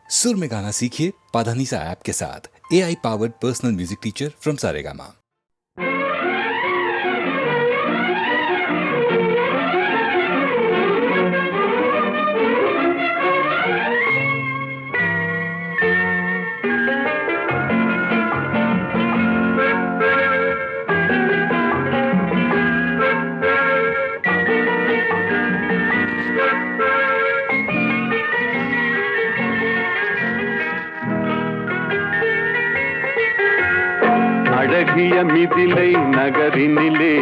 सुर में गाना सीखिए पाधानीसा ऐप के साथ। AI powered personal music teacher from Saregama. அழகிய மிதிலை நகரினிலே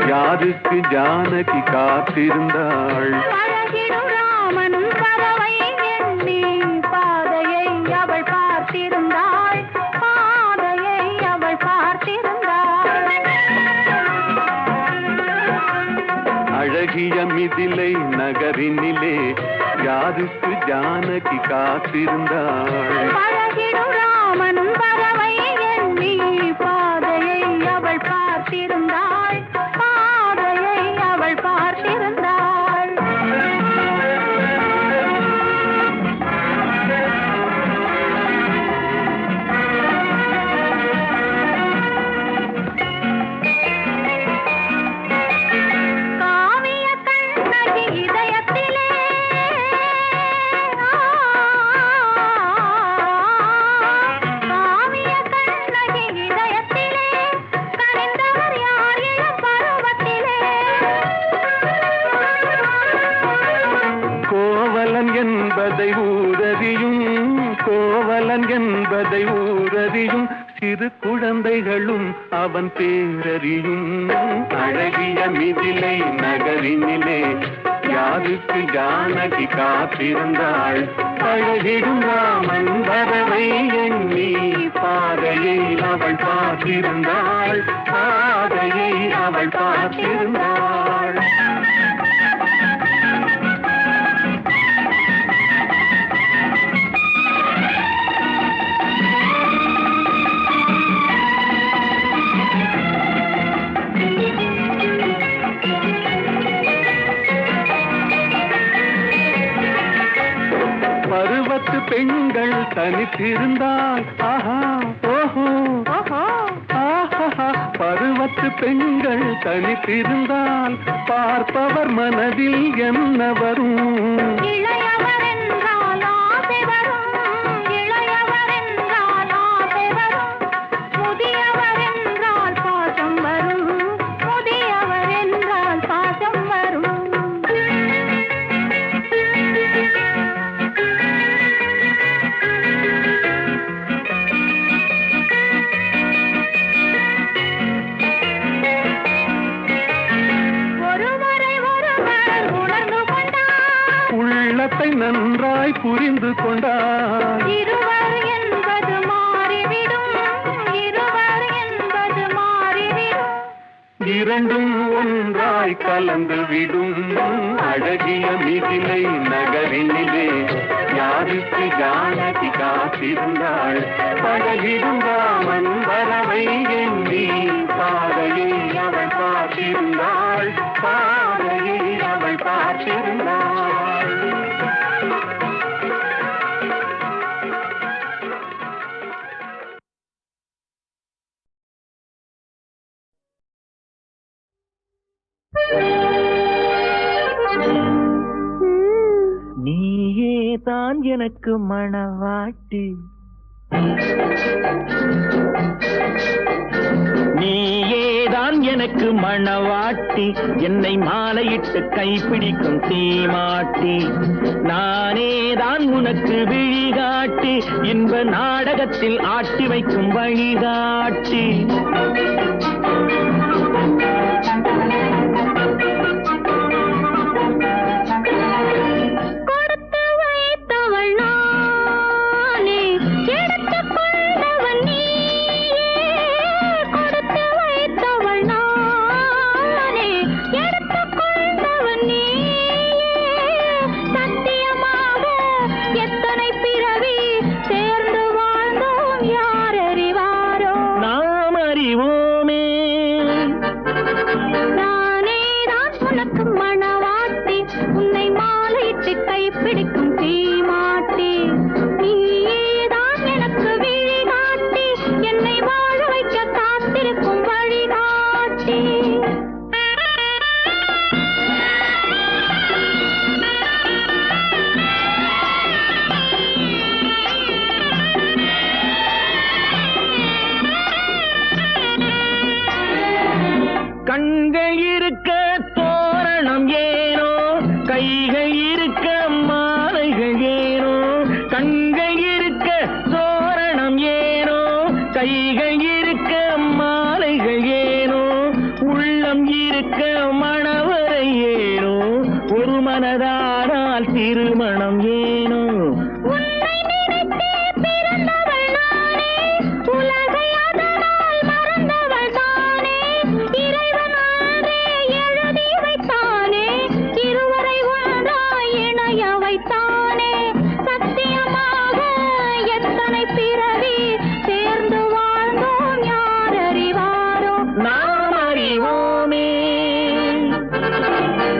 யாருக்கு ஜானகி காத்திருந்தாள். அழகிடும் ராமனும் பறவை எண்ணி பாதையை அவள் பார்த்திருந்தாள். பாதையை அவள் பார்த்திருந்தாள். அழகிய மிதிலை நகரினிலே யாருக்கு ஜானகி காத்திருந்தாள். அழகிடும் ராமனும் பறவை எண்ணி பாதையை அவள் பார்த்திருந்தாள். பாதையை அவள் பார்த்திருந்தாள். காவிய கண்ணகி இதயத்திலே காவிய கண்ணகி இதயத்திலே கனிந்தவர் யார் இளம் பருவத்திலே. கோவலன் என்பதை ஊரறியும், கோவலன் என்பதை ஊரறியும், சிறு குழந்தைகளும் அவன் பேரறியும். அழகிய மிதிலை நகரினிலே யாருக்கு ஜானகி காத்திருந்தாள். அழகிடும் ராமன் வரவை எண்ணி பாதையை அவள் பார்த்திருந்தாள். பாதையை அவள் பார்த்திருந்தாள். பருவத்து பெண்கள் தனித்திருந்தால் ஆஹா ஓஹோ ஓஹோ ஆஹா. பருவத்து பெண்கள் தனித்திருந்தால் பார்ப்பவர் மனதில் என்ன வரும்? இளையவர் என்றால் ஆசை வரும். இளையவர் என்றால் ஆசை வரும். முதியவர் என்றால் பாசம் வரும். முதியவர் என்றால் பாசம் வரும். ஒருவரை ஒருவர் உணர்ந்து கொண்டார். உள்ளத்தை நன்றாய் புரிந்து கொண்டால் இருவர் என்பது மாறிவிடும். இருவர் என்பது மாறிவிடும். இரண்டும் ஒன்றாய் கலந்து விடும். அழகிய மிதிலை நகரினிலே யாருக்கு ஜானகி காத்திருந்தாள். பழகிடும் ராமன் வரவை எண்ணி பாதையை அவள் பார்த்திருந்தாள். பாதையை அவள் பார்த்திருந்தாள். நீயே தான் எனக்கு மணவாட்டி, நீயே தான் எனக்கு மணவாட்டி, என்னை மாலையிட்டு கைப்பிடிக்கும் தீமாட்டி, நானே தான் உனக்கு விழிகாட்டி, இன்ப நாடகத்தில் ஆட்டி வைக்கும் வழிகாட்டி. கொடுத்து வைத்தவள் நானே, எடுத்துக் கொண்டவன் நீயே. கொடுத்து வைத்தவள் நானே, எடுத்துக் கொண்டவன் நீயே. சத்தியமாக எத்தனை பிறவி சேர்ந்து வாழ்ந்தோம் யார் அறிவாரோ. நாம் அறிவோமே கண்கள் இருக்க தோரணம் ஏனோ, கைகள் இருக்க மாலைகள் ஏனோ, உள்ளம் இருக்க மணவரை ஏனோ, ஒரு மனதானால் திருமணம் ஏனோ. உன்னை நினைத்தே பிறந்தவள் நானே, உலகை அதனால் மறந்தவள் தானே, இறைவன் அன்றே எழுதி வைத்தானே, இருவரை ஒன்றாய் இணைய வைத்தானே, சத்தியமாக எத்தனை பிறவி சேர்ந்து வாழ்ந்தோம் யார் அறிவாரோ. நாம் அறிவோமே.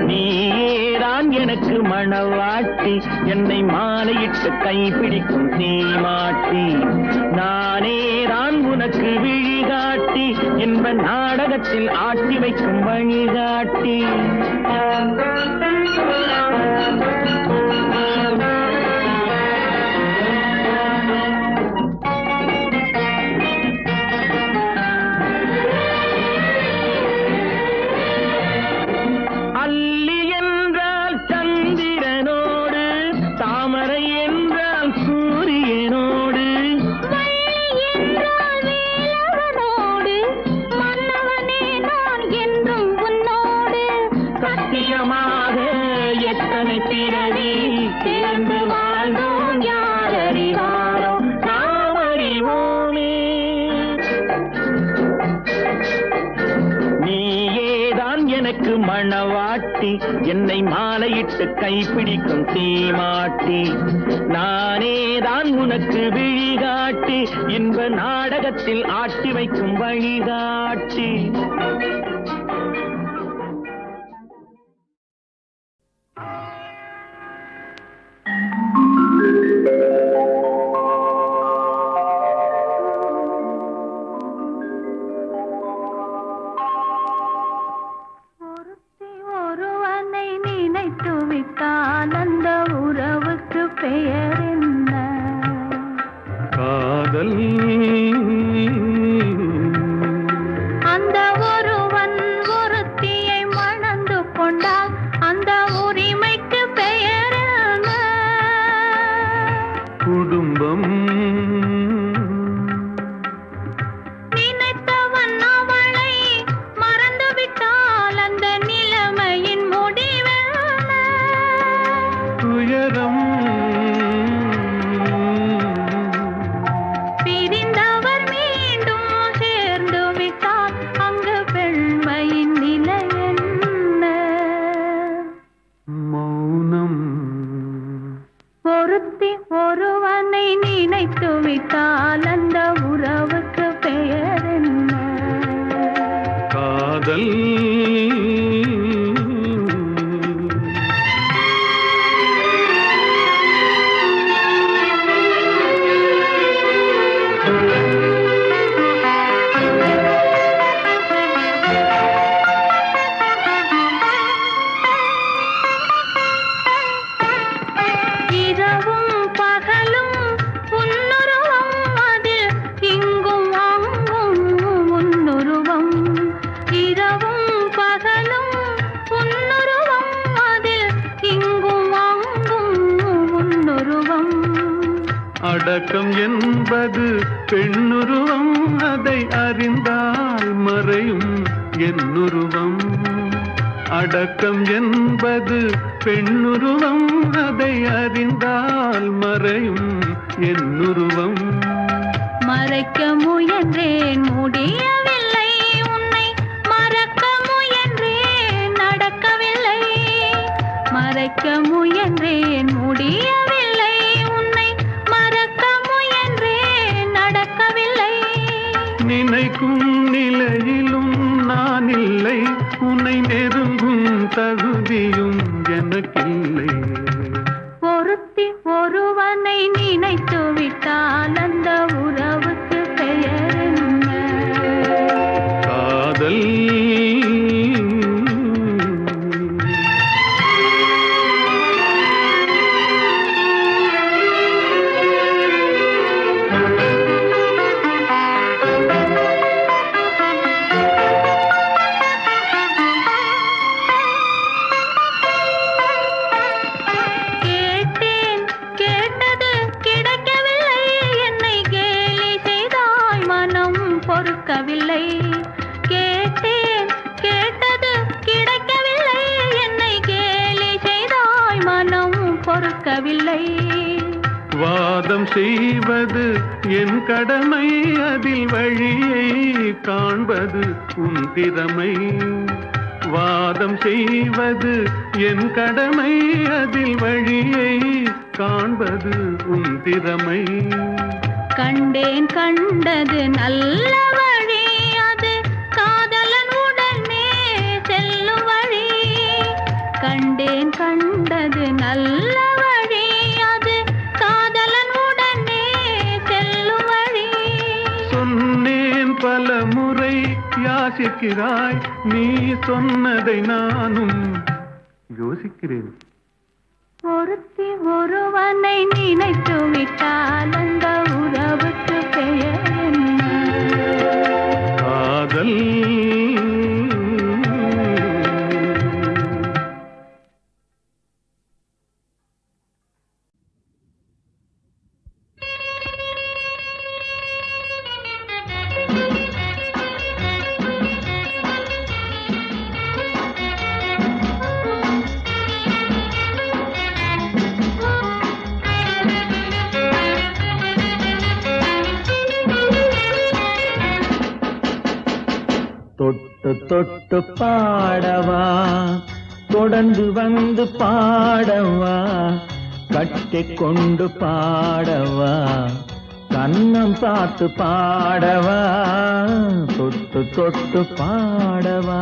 நீயேதான் எனக்கு மணவாட்டி, என்னை மாலையிட்டு கைப்பிடிக்கும் சீமாட்டி, நானேதான் உனக்கு விழிகாட்டி, என்ப நாடகத்தில் ஆட்டி வைக்கும் வழிகாட்டி. அல்லி என்றால் சந்திரனோடு, தாமரை என்றால் சூரியனோடு, வள்ளி என்றால் வேலவனோடு, மன்னவனே நான் என்றும் உன்னோடு, சத்தியமாக எத்தனை பிறவி சேர்ந்து வாழ்ந்தோம் யார் அறிவாரோ. நாம் அறிவோமே. நீயேதான் எனக்கு மணவாட்டி, என்னை மாலையிட்டு கைப்பிடிக்கும் சீமாட்டி, நானேதான் உனக்கு விழிகாட்டி, இன்ப நாடகத்தில் ஆட்டி வைக்கும் வழிகாட்டி. ஒருத்தி ஒருவனை நினைத்து விட்டால் அந்த உறவுக்கு பெயர் என்ன? காதல். அந்த ஒருவன் ஒருத்தியை மணந்து கொண்டால் அந்த உரிமைக்கு பெயர் என்ன? குடும்பம். நினைத்தவன் அவளை மறந்து விட்டால் அந்த நிலைமையின் முடிவென்ன? துயரம். பிரிந்தவர் மீண்டும் சேர்ந்து விட்டால் அங்கு பெண்மையின் நிலை என்ன? மௌனம். ஒருத்தி ஒருவனை நினைத்து விட்டால் அந்த உறவுக்கு பெயர் என்ன? காதல். இரவும் பகலும் உன்னுருவம், அதில் இங்கும் அங்கும் உன்னுருவம். இரவும் பகலும் உன்னுருவம், அதில் இங்கும் அங்கும் உன்னுருவம். அடக்கம் என்பது பெண்ணுருவம், அதை அறிந்தால் மறையும் என்னுருவம். அடக்கம் என்பது பெண்ணுருவம், அதை அறிந்தால் மறையும் என்னுருவம். மறைக்க முயன்றேன் முடியவில்லை, உன்னை மறக்க முயன்றேன் நடக்கவில்லை. மறைக்க முயன்றேன் முடியவில்லை, உன்னை மறக்க முயன்றேன் நடக்கவில்லை. நினைக்கும் நிலையிலும் நான் இல்லை, உன்னை நெருங்கும் தகுதியும் எனக்கில்லை. ஒருத்தி ஒருவனை நினைத்து விட்டால் அந்த உறவுக்கு பெயர் என்ன? காதல். வாதம் செய்வது என் கடமை, அதில் வழியை காண்பது உன் திறமை. வாதம் செய்வது என் கடமை, அதில் வழியை காண்பது உன் திறமை. கண்டேன் கண்டது நல்ல வழி, அது காதலன் உடனே செல்லும் வழி. கண்டேன் கண்டது நல்ல வழி, அது காதலன் உடனே செல்லும் வழி. சொன்னேன் பல முறை யாசிக்கிறாய், நீ சொன்னதை நானும் யோசிக்கிறேன். ஒருத்தி ஒருவனை நினைத்து விட்டால் அந்த உறவுக்கு பெயர் என்ன? காதல். தொட்டு தொட்டு பாடவா, தொடர்ந்து வந்து பாடவா, கட்டிக் கொண்டு பாடவா, கண்ணம் பார்த்து பாடவா, தொட்டு தொட்டு பாடவா.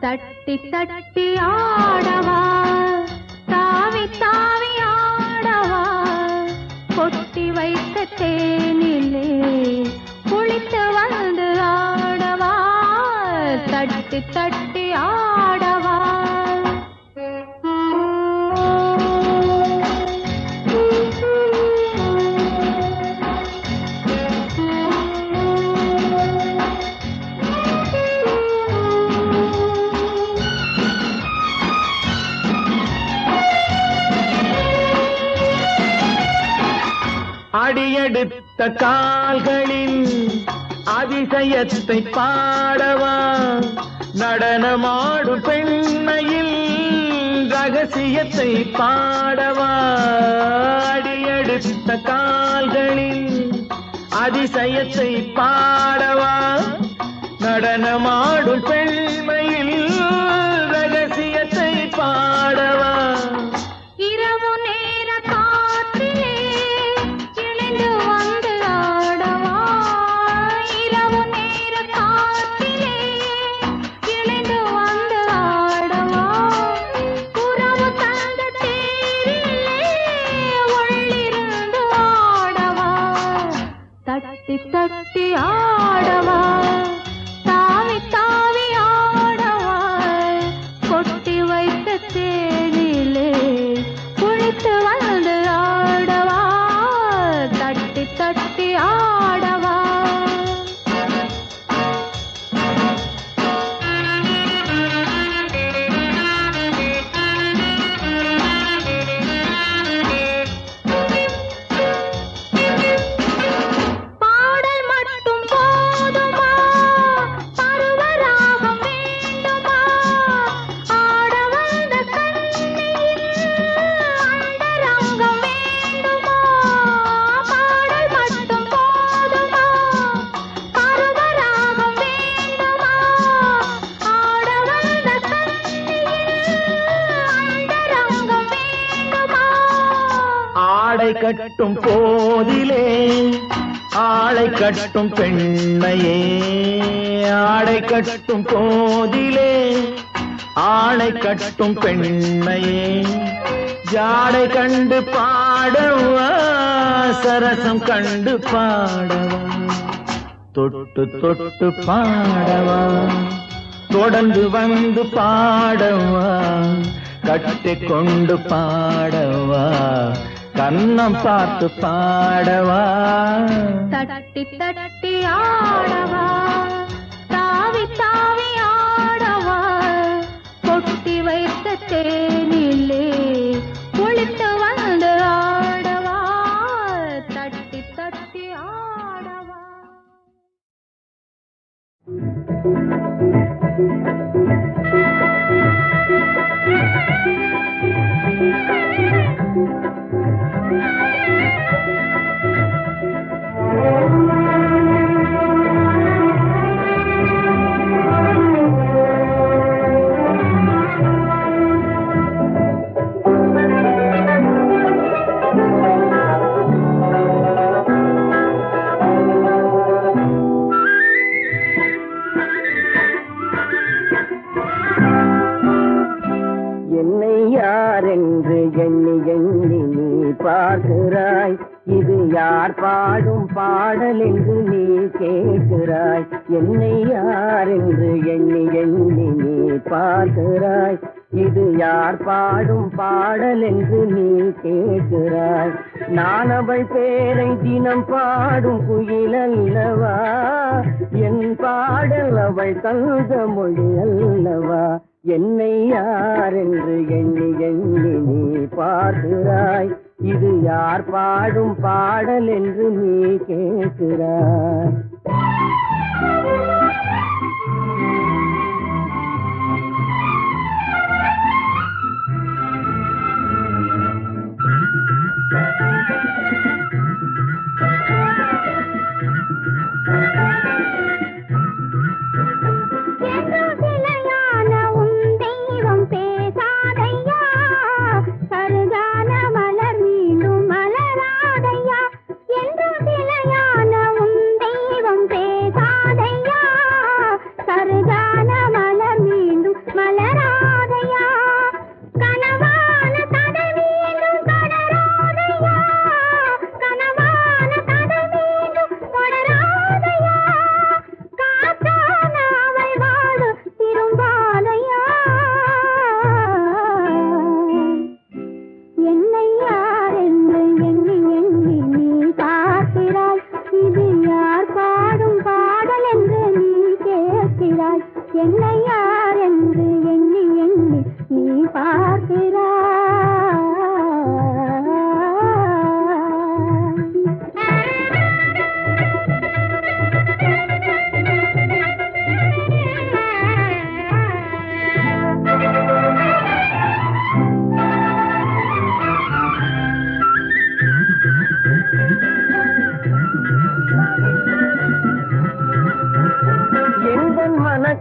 தட்டி தட்டி ஆடவா, தாவி தாவி ஆடவா, கொட்டி வைத்த தேனிலே குளித்து வந்து ஆடவா, தட்டி தட்டி ஆடவா. அடியெடுத்த கால்களின் அதிசயத்தை பாடவா, நடனமாடும் பெண்மையில் ரகசியத்தை பாடவா. அடியெடுத்த கால்களின் அதிசயத்தை பாடவா, நடனமாடும் பெண்மையில் ரகசியத்தை பாடவா. இரவு நேர காற்றிலே இணைந்து வந்து ஆடவா, இரவு நேர காற்றிலே இணைந்து வந்து ஆடவா, உறவு தந்த தேரிலே உள்ளிருந்து ஆடவா, தட்டி தட்டி ஆடவா, தாவி தாவி ஆடவா, கொட்டி வைத்த தேனிலே குளித்து வந்து ஆடவா, தட்டி தட்டி ஆடவா. பாடல் மட்டும் போதுமா, பருவராகம் வேண்டுமா, ஆட வந்த கண்ணியில் அந்தரங்கம் வேண்டுமா. பாடல் மட்டும் போதுமா, பருவராகம் வேண்டுமா, ஆட வந்த கண்ணியில் அந்தரங்கம் வேண்டுமா. ஆடை கட்டும் போதிலே ஆளை கட்டும் பெண்ணையே, ஆடை கட்டும் போதிலே ஆளை கட்டும் பெண்ணையே, ஜாடை கண்டு பாடவா, சரசம் கண்டு பாடவா, தொட்டு தொட்டு பாடவா, தொடர்ந்து வந்து பாடவா, கட்டிக் கொண்டு பாடவா, கண்ணம் பார்த்து பாடவா. தட்டி தட்டி ஆடவா, தாவி தாவி ஆடவா, கொட்டி வைத்த தேனிலே குளித்து வந்து ஆடவா, தட்டி தட்டி ஆடவா. யார் என்று எண்ணி எண்ணி நீ பார்க்கிறாய். இது யார் பாடும் பாடல் என்று நீ கேட்கிறாய். என்னை யார் என்று எண்ணி எண்ணி நீ பார்க்கிறாய். இது யார் பாடும் பாடல் என்று நீ கேட்கிறாய். நான் அவள் பேரை தினம் பாடும் குயில் அல்லவா, என் பாடல் அவள் தந்த மொழி அல்லவா. என்னை யார் என்று எண்ணி எண்ணி நீ பார்க்கிறாய். இது யார் பாடும் பாடல் என்று நீ கேட்கிறாய்.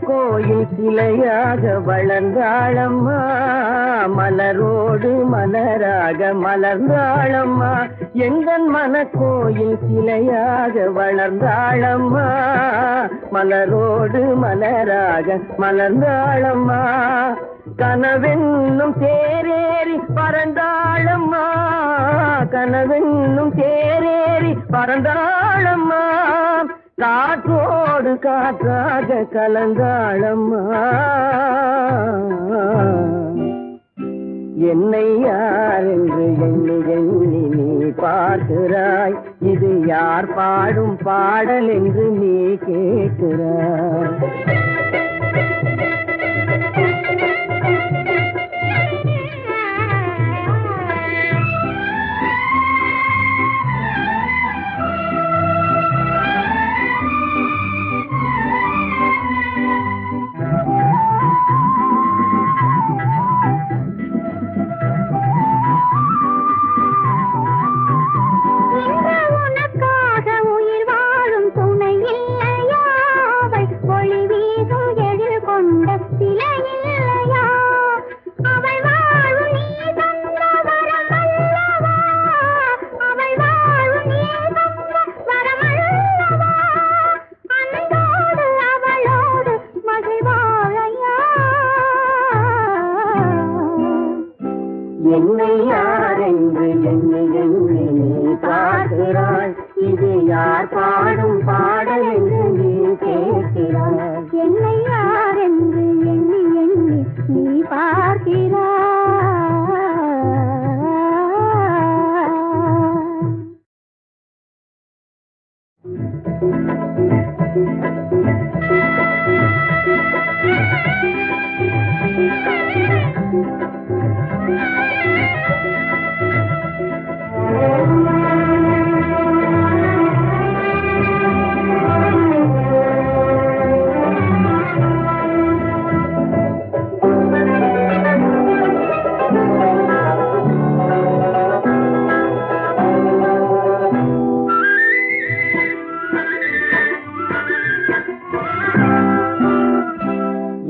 கோயில் சிலையாக வளர்ந்தாளம்மா, மலரோடு மலராக மலர்ந்தாளம்மா. எங்கள் மனக்கோயில் சிலையாக வளர்ந்தாளம்மா, மலரோடு மலராக மலர்ந்தாளம்மா. கனவென்னும் தேரேறி பறந்தாளம்மா, கனவென்னும் தேரேறி பறந்தாளம்மா. காற்றோடு காற்றாக கலந்தாளம்மா. என்னை யார் என்று எண்ணி எண்ணி நீ பார்க்கிறாய். இது யார் பாடும் பாடல் என்று நீ கேட்கிறாய். என்னை யார் என்று எண்ணி எண்ணி நீ பார்க்கிறாய். இது யார் பாடும் பாடல் என்று நீ கேட்கிறாய். என்னை யார் என்று எண்ணி எண்ணி நீ பார்க்கிறாய்.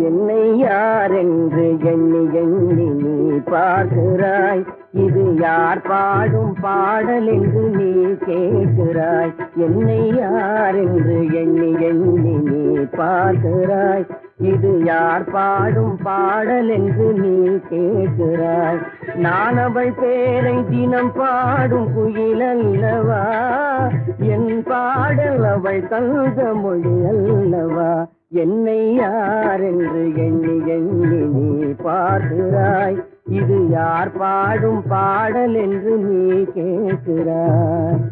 என்னை யார் என்று எண்ணி எண்ணி நீ பார்க்கிறாய். இது யார் பாடும் பாடல் என்று நீ கேட்கிறாய். என்னை யார் என்று எண்ணி எண்ணி நீ பார்க்கிறாய். இது யார் பாடும் பாடல் என்று நீ கேட்கிறாய். நான் அவள் பேரை தினம் பாடும் குயில் அல்லவா, என் பாடல் அவள் தந்த மொழி அல்லவா. என்னை யார் என்று எண்ணி எண்ணி நீ பார்க்கிறாய். இது யார் பாடும் பாடல் என்று நீ கேட்கிறாய்.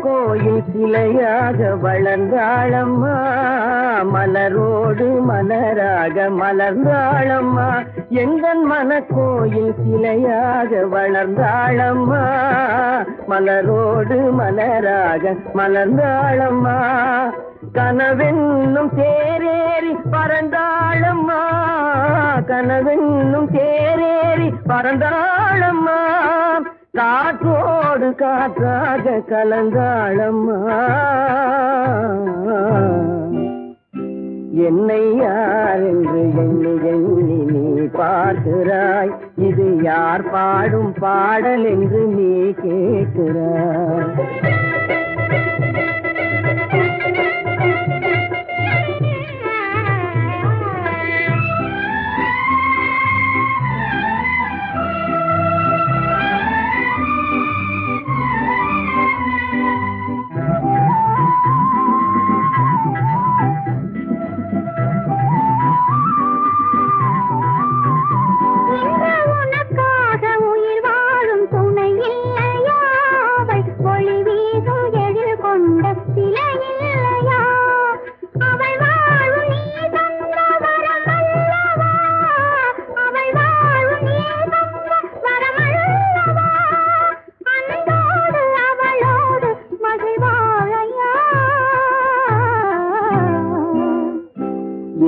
கோயில் சிலையாக வளர்ந்தாளம்மா, மலரோடு மலராக மலர்ந்தாளம்மா. எங்கள் மனக்கோயில் சிலையாக வளர்ந்தாளம்மா, மலரோடு மலராக மலர்ந்தாளம்மா. கனவென்னும் தேரேறி பறந்தாளம்மா, கனவென்னும் தேரேறி பறந்தாளம்மா. காற்றோடு காற்றாக கலந்தாளம்மா. என்னை யார் என்று எண்ணி எண்ணி நீ பார்க்கிறாய். இது யார் பாடும் பாடல் என்று நீ கேட்கிறாய்.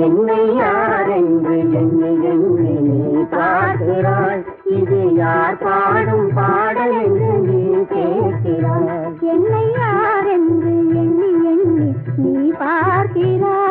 என்னை யார் என்று எண்ணி எண்ணி நீ பார்க்கிறாய். இது யார் பாடும் பாடல் என்று நீ கேட்கிறாய். என்னை யார் என்று எண்ணி எண்ணி நீ பார்க்கிறாய்.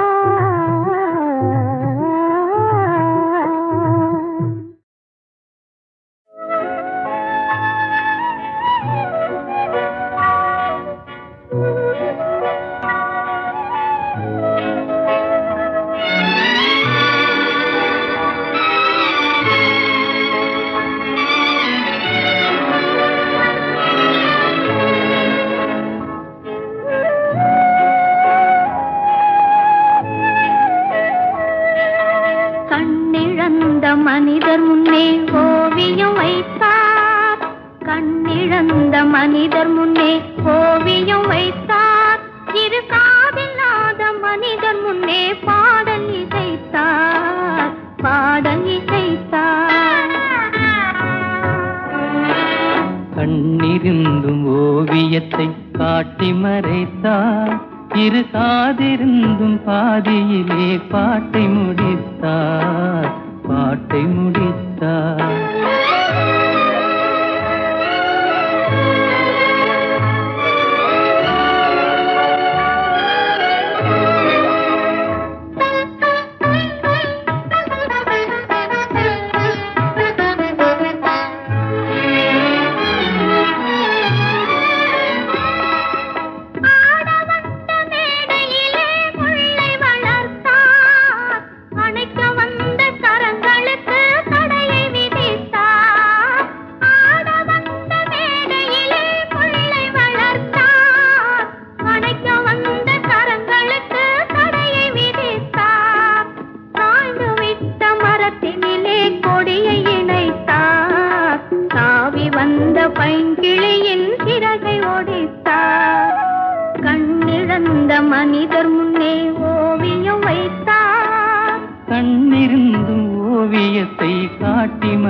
மனிதர் முன்னே ஓவியம் வைத்தார், கண்ணிழந்த மனிதர் முன்னே ஓவியம் வைத்தார். இரு காதில்லாத மனிதர் முன்னே பாடல் இசைத்தார், பாடல் இசைத்தார். கண்ணிருந்தும் ஓவியத்தை காட்டி மறைத்தார், இரு காதிருந்தும் பாதியிலே பாட்டை முடித்தார், பாட்டை முடித்தார்.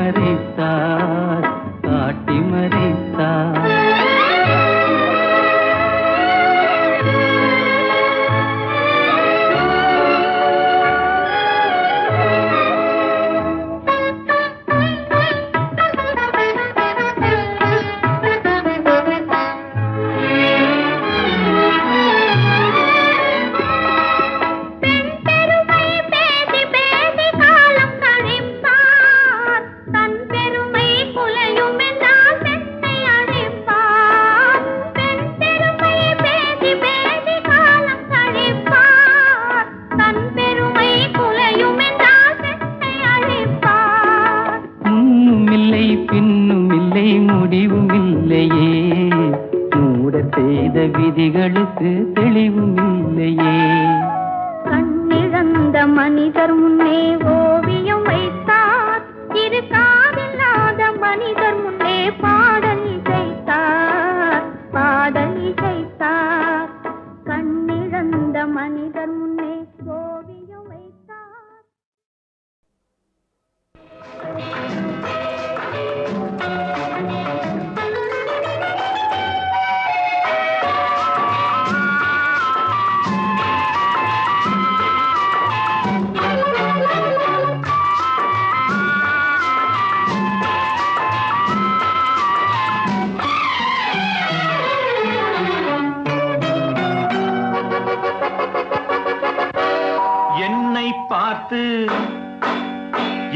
மறைத்தார், காட்டி மறைத்தார். விதிகளுக்கு தெளிவும் இல்லையே. கண்ணிழந்த மனிதர் முன்னே ஓவியம் வைத்தார், இரு காதில்லாத மனிதர் முன்னே பாடல் இசைத்தார், பாடல் இசைத்தார். கண்ணிழந்த மனிதர் முன்னே ஓவியம் வைத்தார்.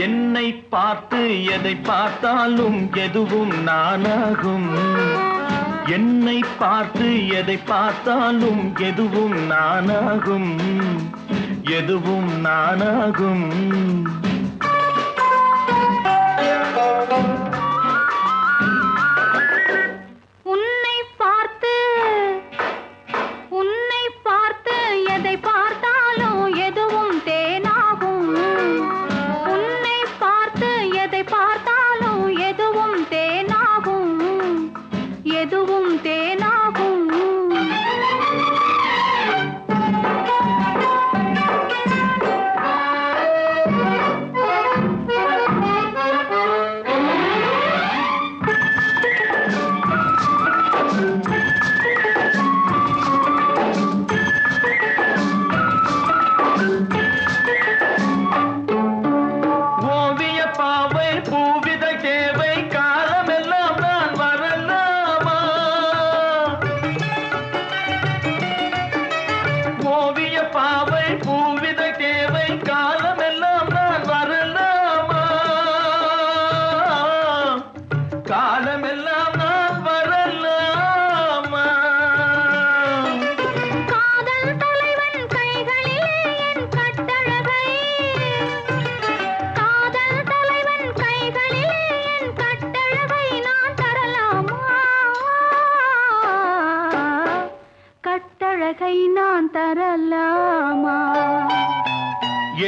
என்னை பார்த்து எதை பார்த்தாலும் எதுவும் நானாகும். என்னை பார்த்து எதை பார்த்தாலும் எதுவும் நானாகும், எதுவும் நானாகும். உன்னை பார்த்து எதை பார்த்தாலும் எதுவும் தேனாகும். உன்னை பார்த்து எதை பார்த்தாலும் எதுவும் தேனாகும், எதுவும் தேனாகும்.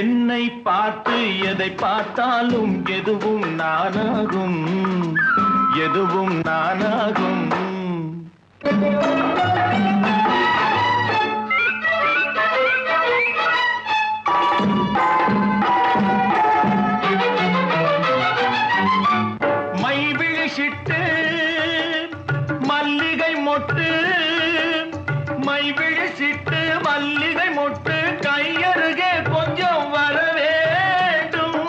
என்னை பார்த்து எதை பார்த்தாலும் எதுவும் நானாகும், எதுவும் நானாகும். மை விழிச்சிட்டு மல்லிகை மொட்டு, மை விழிச்சிட்டு மல்லிகை மொட்டு கையருகே கொஞ்சம் வர வேண்டும்,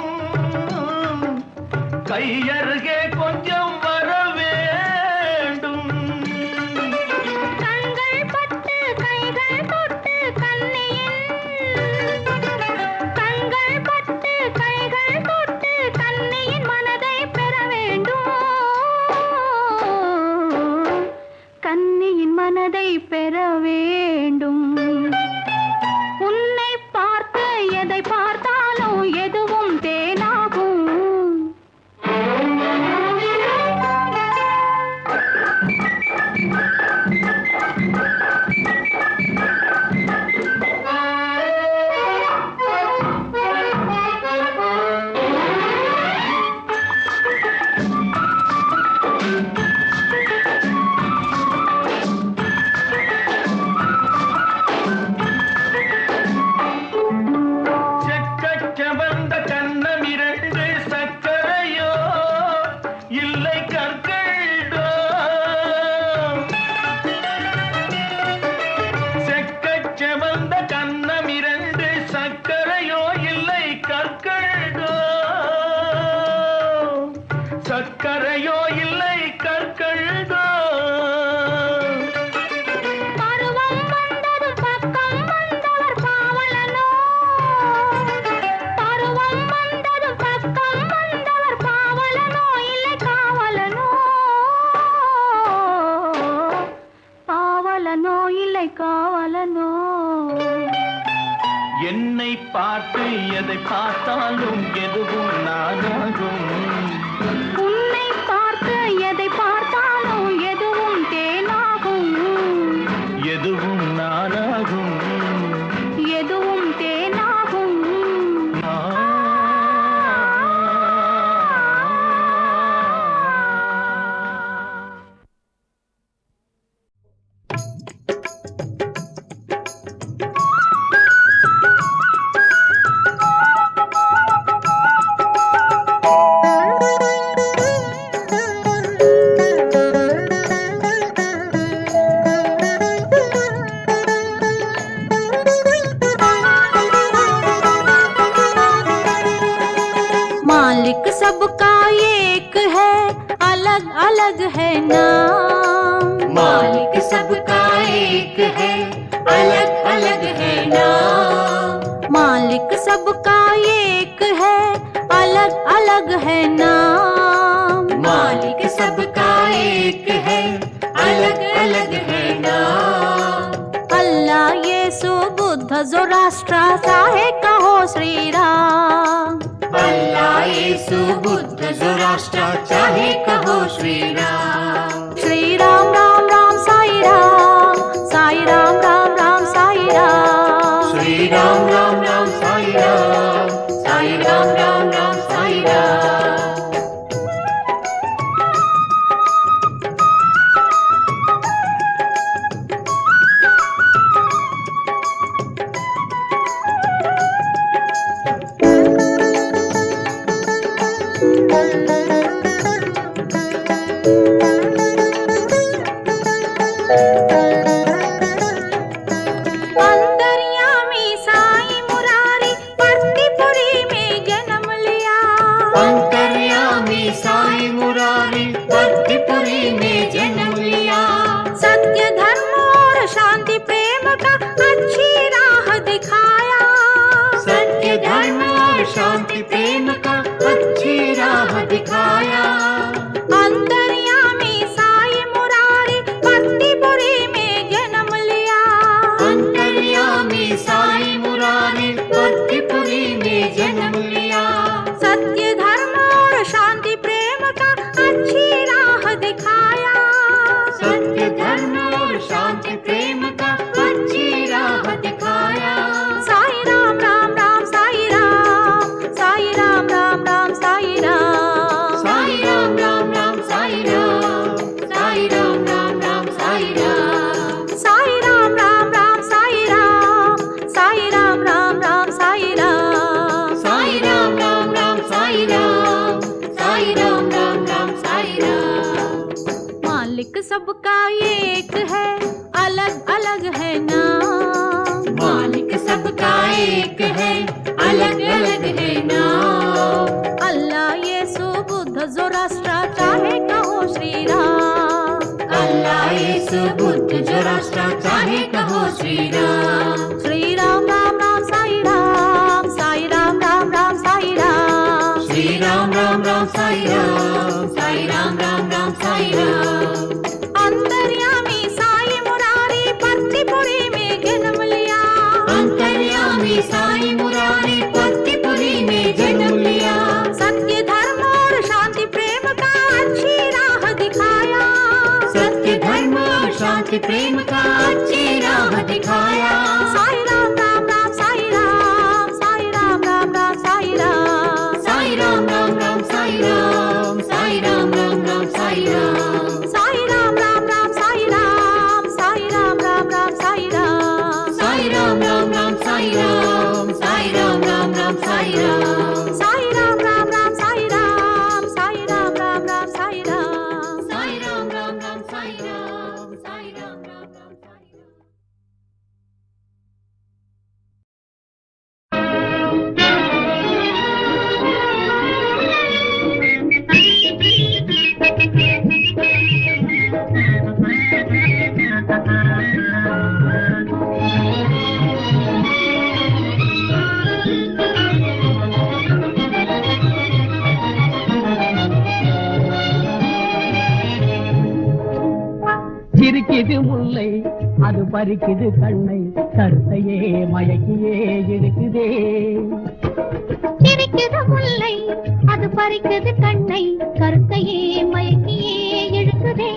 கையருகே கொஞ்சம் வர வேண்டும். கண்கள் பட்டு கைகள் தொட்டு கண்ணியின், கண்கள் பட்டு கைகள் தொட்டு கண்ணியின் மனதை பெற வேண்டும், கண்ணியின் மனதை பெற வேண்டும். உன்னை பார்த்து எதை பார்த்தாலும் எதுவும் தேனாகும். சக்கரையோ இல்லை கற்கள்தான். பருவம் வந்தது பக்கம் வந்தவர் பாவலனோ, பருவம் வந்தது பக்கம் வந்தவர் பாவலனோ இல்லை காவலனோ, பாவலனோ இல்லை காவலனோ. என்னை பார்த்து எதை பார்த்தாலும் எதுவும் நானாகும். உன்னை பார்த்து எதை பார்த்தாலும் எதுவும் தேனாகும், எதுவும் நானாகும். எதுவும் தேனாகும். मालिक सबका एक है, अलग अलग है नाम। मालिक सबका एक है, अलग अलग है नाम। मालिक सबका एक है, अलग अलग है नाम। मालिक सबका एक है, अलग अलग है नाम। अल्लाह यीशु बुद्ध ज़ोरास्ट्र चाहे कहो श्री राम। अल्लाह यीशु बुद्ध ज़ोरास्ट्र चाहे कहो श्री राम। श्री राम राम राम साई राम, साई राम राम राम साई राम। श्री राम राम राम साई राम, साई राम राम राम साई राम। अंतर्यामी साईं मुरारी परतीपुरी में जन्म लिया। अंतर्यामी साईं मुरारी परतीपुरी में जन्म लिया। सत्य धर्म और शांति प्रेम का अच्छी राह दिखाया। सत्य धर्म और शांति प्रेम का अच्छी राह दिखाया। अंतर्यामी साईं मुरारी परतीपुरी में जन्म लिया। अंतर्यामी साईं मुरारी परतीपुरी में जन्म लिया। सत्य धर्म और शांति प्रेम का अच्छी राह दिखाया। सत्य धर्म और शांति प्रेम का अच्छी राह दिखाया। साई राम राम राम साई राम, साई राम राम राम साई राम। साई राम राम राम साई राम, साई राम राम राम साई राम। साई राम राम राम साई राम, साई राम राम राम साई राम। साई राम राम राम साई राम, साई राम राम राम साई राम। मालिक सबका एक है, अलग अलग है नाम। मालिक सबका एक है, अलग अलग है नाम। अल्लाह यीशु बुद्ध ज़ोरास्ट्र चाहे कहो श्री राम। अल्लाह यीशु बुद्ध ज़ोरास्ट्र चाहे कहो श्री राम। श्री राम राम राम साई राम, साई राम राम राम साई राम। श्री राम राम राम साई राम, साई राम राम राम साई राम। अंतर्यामी साईं मुरारी परतीपुरी में जन्म लिया। अंतर्यामी साईं मुरारी परतीपुरी में जन्म लिया। सत्य धर्म और शांति प्रेम का अच्छी राह दिखाया। सत्य धर्म और शांति प्रेम का अच्छी राह दिखाया। साई राम राम राम साई राम, साई राम राम राम साई राम। साई राम राम राम साई राम, साई राम राम राम साई राम। साई राम राम राम साई राम, साई राम राम राम साई राम। साई राम राम राम साई राम, साई राम राम राम साई राम। साई राम राम राम साई राम, साई राम राम राम साई राम। साई राम राम राम साई राम, साई राम राम राम साई राम। அது பறிக்குது கண்ணை கருத்தையே மயக்கியே இழுக்குதே. சிரிக்குது முல்லை அது பறிக்குது கண்ணை கருத்தையே மயக்கியே இழுக்குதே.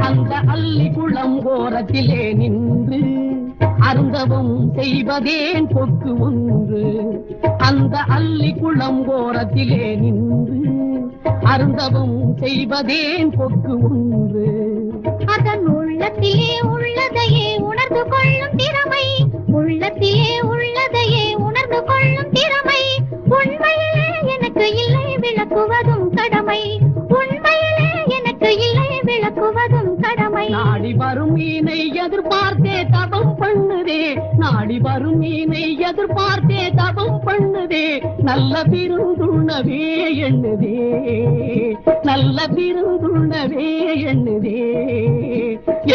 அந்த அள்ளி குளம் ஓரத்திலே நின்று அருந்தவம் செய்வதேன் கொக்கு ஒன்று. அந்த அள்ளி குளம் ஓரத்திலே நின்று அருந்தவம் செய்வதேன் கொக்கு ஒன்று. அதன் உள்ளத்திலே உள்ளதையே உணர்ந்து கொள்ளும் திறமை, உள்ளத்திலே உள்ளதையே உணர்ந்து கொள்ளும் திறமை. உண்மையிலே எனக்கு இல்லை விளக்குவதும் கடமை, உண்மையிலே எனக்கு இல்லை விளக்குவதும் கடமை. நாடி வரும் மீனை எதிர்பார்த்தே தபம் பண்ணுதே, நாடி வரும் மீனை எதிர்பார்த்தே தபம் பண்ணுதே. நல்ல பிறந்துள்ளவே எண்ணுதே, நல்ல பிறந்துள்ளவே எண்ணுதே.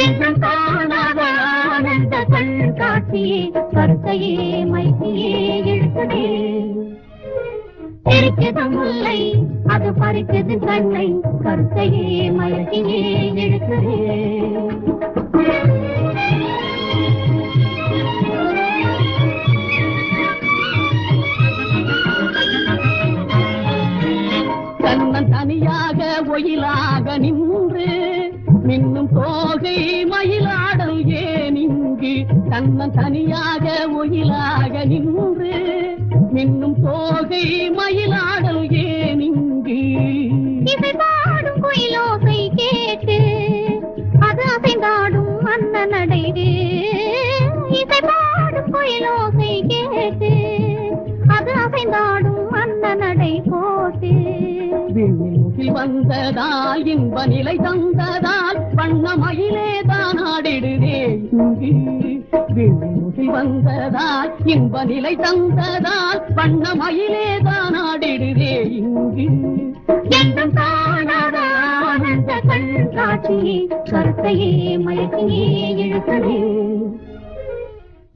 என்றும் காணாத ஆனந்த கண் காட்சியே கருத்தையே மைத்தியே இழுக்குதே. சிரிக்குது முல்லை அது பறிக்குது கண்ணை கருத்தையே மயக்கியே இழுக்குதே. தன்னன் தனியாக ஒயிலாக நின்று மின்னும் தோகை மயிலாடல் ஏன் இங்கு. தன்னன் தனியாக ஒயிலாக நின்று மின்னும் தோகை மயிலாடல் ஏன் இங்கு. இசை பாடும் குயிலோசை கேட்டு அது அசைந்தாடும் மன்ன நடைவே. இசை பாடும் குயிலோசை கேட்டு அது அசைந்தாடும் மன்ன நடை போட்டு. விண்ணில் வந்ததால் இன்ப நிலை தந்ததால் வண்ண மயிலே தான் ஆடிடுதே இங்கு. விண்ணில் வந்ததால் இன்ப நிலை தந்ததால் வண்ண மயிலே தான் ஆடிடுதே இங்கு. என்றும் காணாத ஆனந்த கண் காட்சியே கருத்தையே மயக்கியே இழுக்குதே.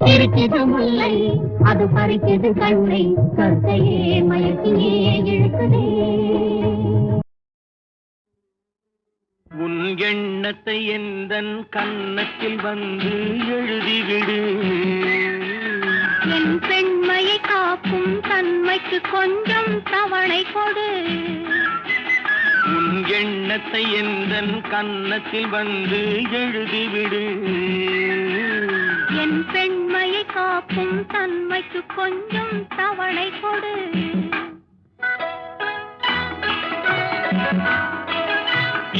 சிரிக்குது முல்லை அது பறிக்குது கண்ணை கருத்தையே மயக்கியே இழுக்குதே. உன் எண்ணத்தை எந்தன் கன்னத்தில் வந்து எழுதிவிடு. என் பெண்மையை காக்கும் தன்மைக்கு கொஞ்சம் தவணை கொடு. உன் எண்ணத்தை எந்தன் கன்னத்தில் வந்து எழுதிவிடு. என் பெண்மையை காக்கும் தன்மைக்கு கொஞ்சம் தவணை கொடு.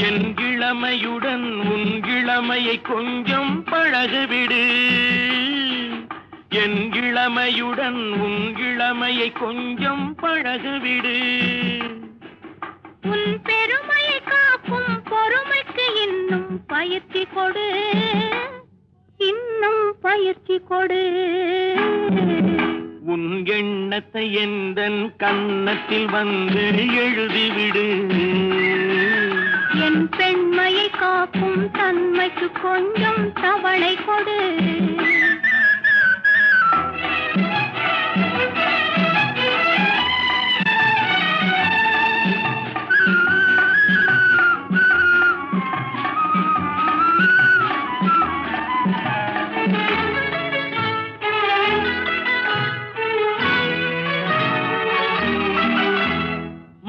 என் இளமையுடன் உன் இளமையை கொஞ்சம் பழகுவிடு. என் இளமையுடன் உன் இளமையை கொஞ்சம் பழகுவிடு. உன் பெருமையை காக்கும் பொறுமைக்கு இன்னும் பயிற்சி கொடு, இன்னும் பயிற்சி கொடு. உன் எண்ணத்தை எந்தன் கன்னத்தில் வந்து எழுதிவிடு. என் பெண்மையை காக்கும் தன்மைக்கு கொஞ்சம் தவணை கொடு.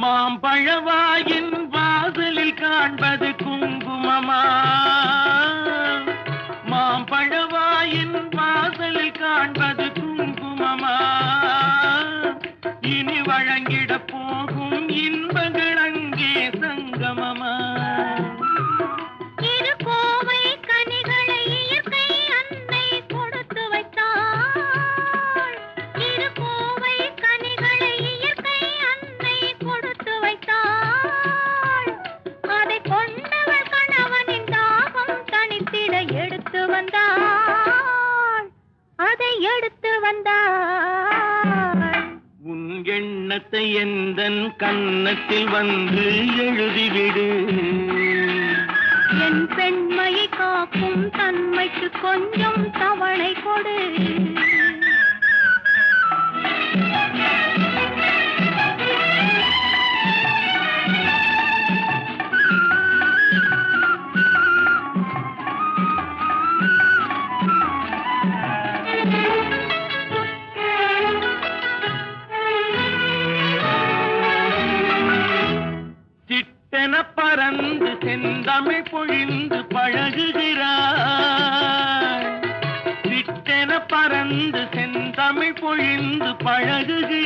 மாம்பழவாயின் வாசலில் காண்பது குங்குமமா? மாம்பழவாயின் வாசலில் காண்பது குங்குமமா? இனி வழங்கிட போகும் இன்பங்கள் அங்கே சங்கமமா? இரு கோவை கனிகளை இயற்கை அன்னை கொடுத்து வைத்தாள். இரு கோவை கனிகளை இயற்கை அன்னை கொடுத்து வைத்தாள். அதை கொண்டவள் கணவனின் தாகம் தனித்திட எடுத்து வந்தாள். அதை எடுத்து வந்தாள். உன் எண்ணத்தை எந்தன் கன்னத்தில் வந்து எழுதிவிடு. என் பெண்மையை காக்கும் தன்மைக்கு கொஞ்சம் தவணை கொடு. செந்தமிழ் பொழிந்து பழகுகிறாய். சிட்டென பறந்து செந்தமிழ் பொழிந்து பழகுகிறாய்.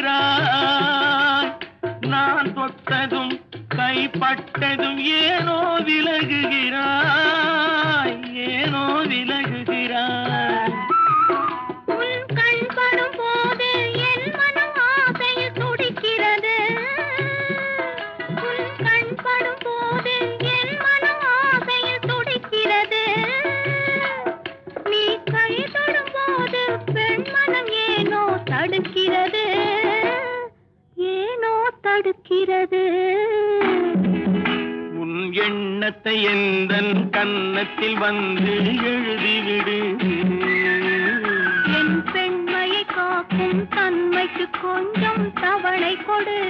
நான் தொட்டதும் கைப்பட்டதும் ஏனோ விலகுகிறாய், ஏனோ விலகுகிறாய். உன் கண் படும் போது என் மனம் ஆசையில் துடிக்கிறது. உன் கண் படும் போது என் மனம் ஆசையில் துடிக்கிறது. நீ கை தொடும் போது பெண் மனம் ஏனோ தடுக்கிறது, ஏனோ தடுக்கிறது. உன் எண்ணத்தை எந்தன் கன்னத்தில் வந்து எழுதிவிடு. என் பெண்மையை காக்கும் தன்மைக்கு கொஞ்சம் தவணை கொடு.